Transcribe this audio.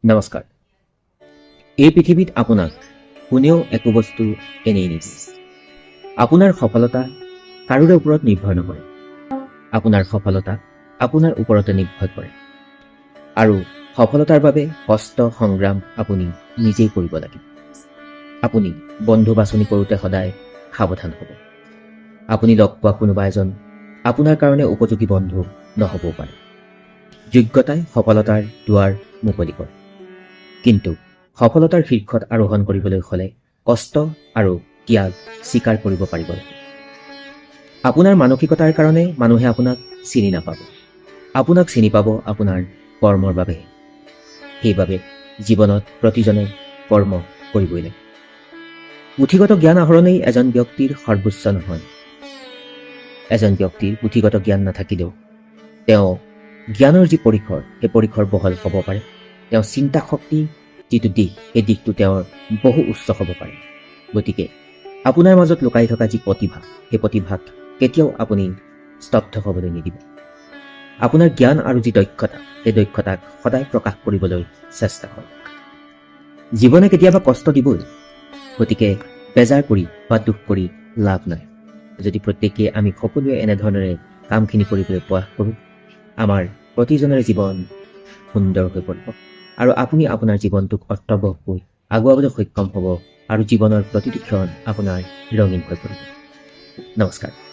নমস্কাৰ। এই পৃথিৱীত আপোনাক কোনেও একো বস্তু এনেই নিদিয়ে। আপোনাৰ সফলতা কাৰোৰে ওপৰত নিৰ্ভৰ নকৰে। আপোনাৰ সফলতা আপোনাৰ ওপৰতে নিৰ্ভৰ কৰে। আৰু সফলতাৰ বাবে কষ্ট সংগ্ৰাম আপুনি নিজেই কৰিব লাগিব। আপুনি বন্ধু বাছনি কৰোঁতে সদায় সাৱধান হ'ব। আপুনি লগ পোৱা কোনোবা এজন আপোনাৰ কাৰণে উপযোগী বন্ধু নহ'বও পাৰে। যোগ্যতাই সফলতাৰ দুৱাৰ মুকলি কৰে। কিন্তু সফলতাৰ শীৰ্ষত আৰোহণ কৰিবলৈ হ'লে কষ্ট আৰু ত্যাগ স্বীকাৰ কৰিব পাৰিব লাগিব। আপোনাৰ মানসিকতাৰ কাৰণে মানুহে আপোনাক চিনি নাপাব। আপোনাক চিনি পাব আপোনাৰ কৰ্মৰ বাবেহে। সেইবাবে জীৱনত প্ৰতিজনে কৰ্ম কৰিবই লাগে। পুথিগত জ্ঞান আহৰণেই এজন ব্যক্তিৰ সৰ্বোচ্চ নহয়। এজন ব্যক্তিৰ পুথিগত জ্ঞান নাথাকিলেও তেওঁ জ্ঞানৰ যি পৰিসৰ সেই পৰিসৰ বহল হ'ব পাৰে। তেওঁ চিন্তা শক্তি যিটো দিশ সেই দিশটো তেওঁৰ বহু উচ্চ হ'ব পাৰে। গতিকে আপোনাৰ মাজত লুকাই থকা যি প্ৰতিভা সেই প্ৰতিভাক কেতিয়াও আপুনি স্তব্ধ হ'বলৈ নিদিব। আপোনাৰ জ্ঞান আৰু যি দক্ষতা সেই দক্ষতাক সদায় প্ৰকাশ কৰিবলৈ চেষ্টা কৰক। জীৱনে কেতিয়াবা কষ্ট দিবই। গতিকে বেজাৰ কৰি বা দুখ কৰি লাভ নাই। যদি প্ৰত্যেকেই আমি সকলোৱে এনেধৰণেৰে কামখিনি কৰিবলৈ প্ৰয়াস কৰোঁ, আমাৰ প্ৰতিজনৰে জীৱন সুন্দৰ হৈ পৰিব আৰু আপুনি আপোনাৰ জীৱনটোক অৰ্থৱহকৈ আগুৱাবলৈ সক্ষম হ'ব আৰু জীৱনৰ প্ৰতিটো ক্ষণ আপোনাৰ ৰঙীন হৈ পৰিব। নমস্কাৰ।